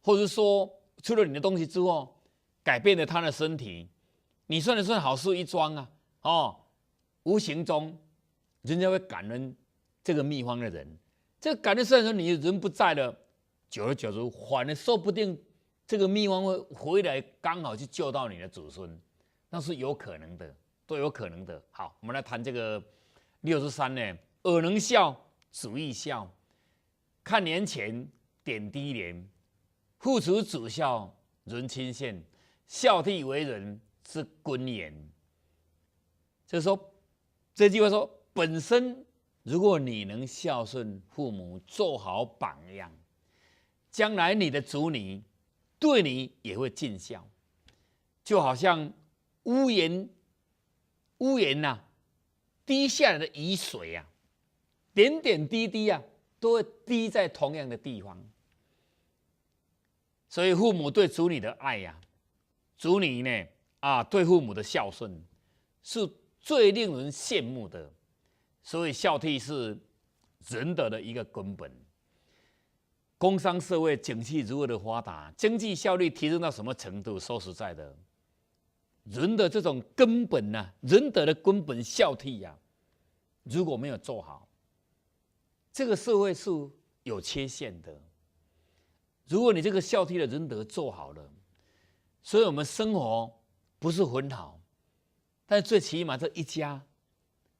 或者说出了你的东西之后，改变了他的身体，你算得算好事一桩啊！无形中人家会感恩这个秘方的人。这个感恩虽然说你人不在了，久而久之，反而说不定这个秘方会回来，刚好去救到你的祖孙，那是有可能的，都有可能的。好，我们来谈这个63呢，耳能笑，子亦笑，看年前点滴年，父慈子孝，人亲羡，孝悌为人之根源。就是说，这句话说，本身如果你能孝顺父母，做好榜样，将来你的子女对你也会尽孝。就好像屋檐滴下来的雨水啊，点点滴滴啊，都会滴在同样的地方。所以父母对子女的爱呀，子女呢对父母的孝顺是最令人羡慕的。所以孝悌是仁德的一个根本。工商社会景气如何的发达，经济效率提升到什么程度？说实在的，人的这种根本啊，仁德的根本孝悌呀，如果没有做好，这个社会是有缺陷的。如果你这个孝悌的仁德做好了，所以我们生活不是很好，但最起码这一家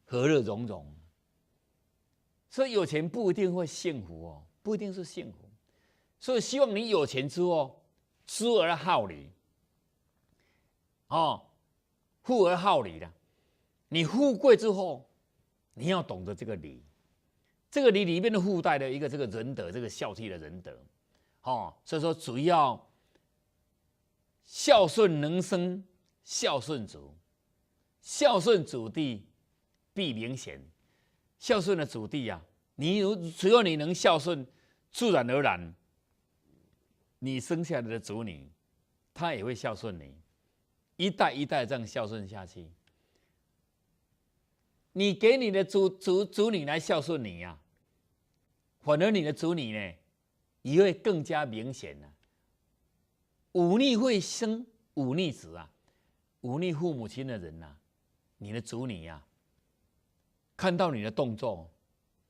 和乐融融。所以有钱不一定会幸福哦，不一定是幸福。所以希望你有钱之后，知而好礼，富而好礼啦。你富贵之后，你要懂得这个礼，这个礼里面的附带的一个这个仁德，这个孝悌的仁德。所以说主要孝顺能生孝顺祖，孝顺祖弟必明显。孝顺的祖弟啊，只要你能孝顺，自然而然，你生下来的子女，他也会孝顺你，一代一代这样孝顺下去。你给你的子女来孝顺你啊，反而你的子女呢，也会更加明显啊。忤逆会生忤逆子啊，忤逆父母亲的人啊，你的子女啊，看到你的动作，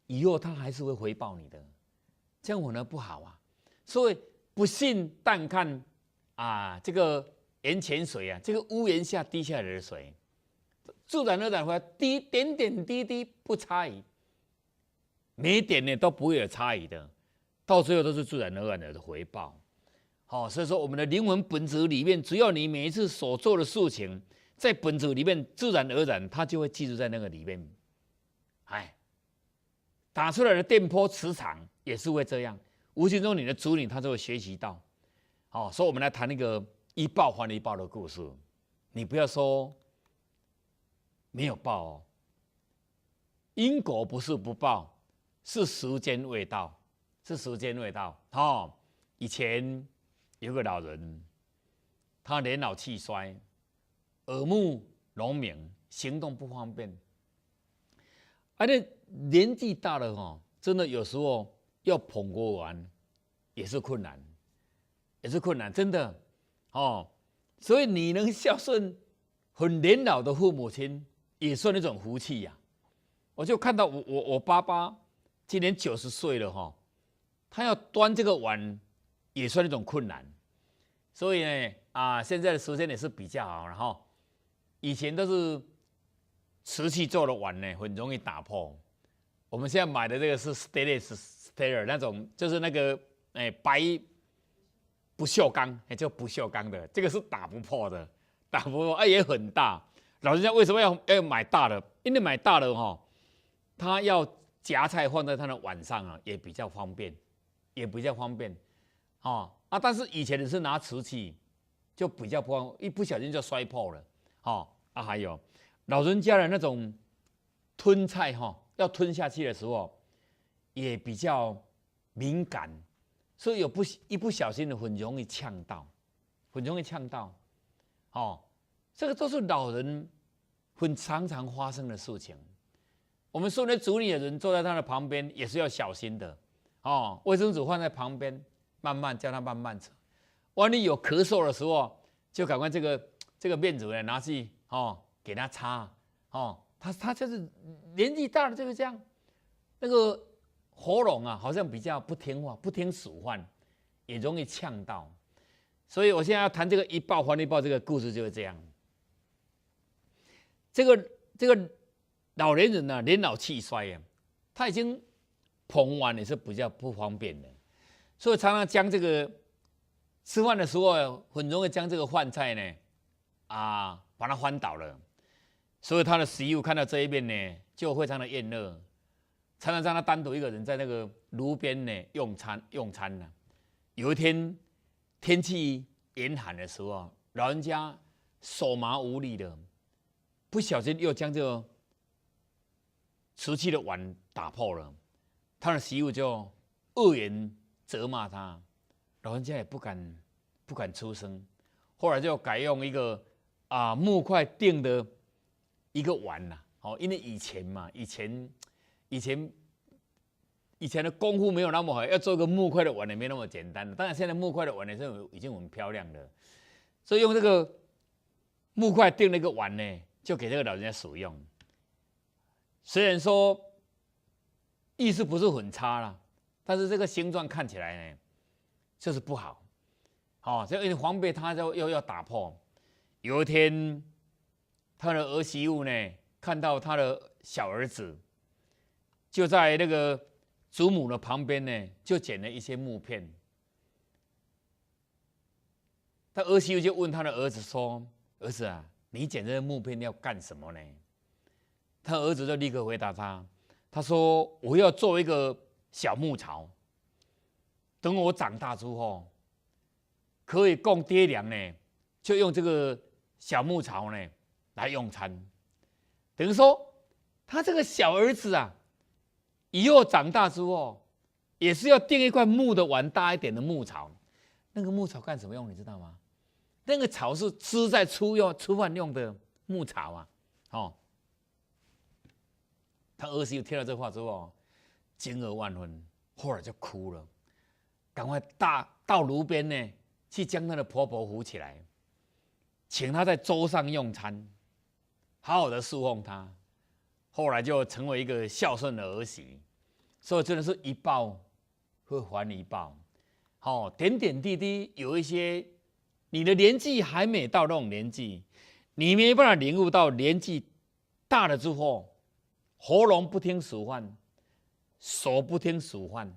以后他还是会回报你的，这样反而不好啊。所以不信但看这个眼前水啊，这个屋檐下滴下来的水，自然而然会点点滴滴不差异，每一点呢都不会有差异的，到最后都是自然而然的回报。所以说我们的灵魂本质里面，只要你每一次所做的事情，在本质里面自然而然，它就会记录在那个里面。打出来的电波磁场也是会这样，无形中你的子女他就会学习到。所以我们来谈那个一报还一报的故事。你不要说没有报哦，因果不是不报，是时间未到，是时间未到。以前有个老人，他年老气衰，耳目聋鸣，行动不方便。那年纪大了真的有时候要捧过完也是困难，真的所以你能孝顺很年老的父母亲，也算一种福气呀。我就看到我爸爸今年90岁了他要端这个碗也算一种困难。所以呢现在的时间也是比较好了以前都是瓷器做的碗呢，很容易打破。我们现在买的这个是 stainless 那种，就是那个白不锈钢，叫不锈钢的，这个是打不破的，也很大。老人家为什么要买大的？因为买大的他要夹菜放在他的碗上也比较方便，但是以前的是拿瓷器，就比较不方便，一不小心就摔破了还有老人家的那种吞菜要吞下去的时候，也比较敏感，所以一不小心的很容易呛到，这个都是老人常常发生的事情。我们说那子女的人坐在他的旁边也是要小心的卫生纸放在旁边，慢慢叫他慢慢吃，万一有咳嗽的时候，就赶快这个面纸呢拿去给他擦他就是年纪大了就是这样，那个喉咙啊好像比较不听话，不听使唤，也容易呛到。所以我现在要谈这个一报还一报这个故事就是这样。这个老年人呢，年老气衰啊，他已经捧完也是比较不方便的，所以常常将这个吃饭的时候很容易将这个饭菜呢把它翻倒了，所以他的媳妇看到这一面呢，就非常的厌恶，常常让他单独一个人在那个炉边呢用餐呢。有一天天气严寒的时候，老人家手麻无力的，不小心又将这个瓷器的碗打破了，他的媳妇就恶言责骂他，老人家也不敢出声，后来就改用一个木块钉的一个碗啦，因为以前的功夫没有那么好，要做个木块的碗也没那么简单。当然现在木块的碗也是已经很漂亮的，所以用这个木块钉了一个碗呢，就给这个老人家使用。虽然说意思不是很差啦，但是这个形状看起来呢就是不好，所以防备他又要打破。有一天，他的儿媳妇呢看到他的小儿子就在那个祖母的旁边呢，就捡了一些木片。他儿媳妇就问他的儿子说：“儿子啊，你捡这些木片要干什么呢？”他儿子就立刻回答他说：“我要做一个小木槽，等我长大之后，可以供爹娘呢，就用这个小木槽呢来用餐。”等于说，他这个小儿子啊，以后长大之后，也是要订一块木的碗大一点的木槽。那个木槽干什么用？你知道吗？那个槽是吃在吃饭用的木槽啊，他儿媳妇听到这话之后，惊愕万分，后来就哭了，赶快到炉边呢，去将她的婆婆扶起来，请她在桌上用餐，好好的侍奉她。后来就成为一个孝顺的儿媳，所以真的是一报会还一报。点点滴滴有一些，你的年纪还没到那种年纪，你没办法领悟到年纪大了之后。喉咙不听使唤，手不听使唤，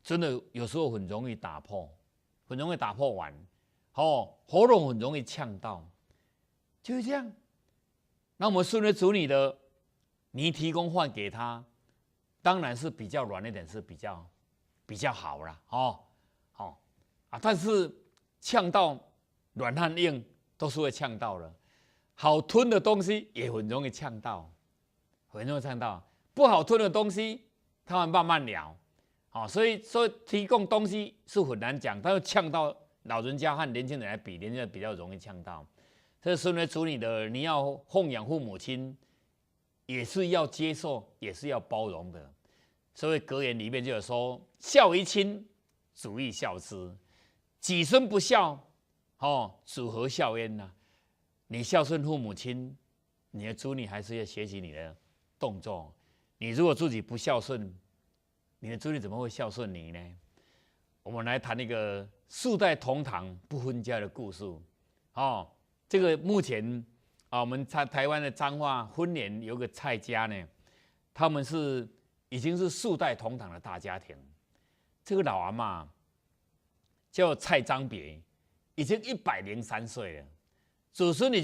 真的有时候很容易打破碗，喉咙很容易呛到，就是这样。那我们顺着主你的，你提供饭给他，当然是比较软一点，是比较好啦，但是呛到软和硬都是会呛到的。好吞的东西也很容易呛到，不好吞的东西，他们慢慢聊，所以提供东西是很难讲，但是呛到老人家和年轻人来比，年轻人比较容易呛到。这是身为处理的，你要奉养父母亲，也是要接受，也是要包容的。所以格言里面就有说：“孝于亲，主义孝之；己孙不孝，主何孝焉呢？”你孝顺父母亲，你的子女还是要学习你的动作。你如果自己不孝顺，你的子女怎么会孝顺你呢？我们来谈一个世代同堂不分家的故事。这个目前我们台湾的彰化婚联有个蔡家呢，他们已经是世代同堂的大家庭。这个老阿嬷叫蔡张别，已经103岁了。子孙已经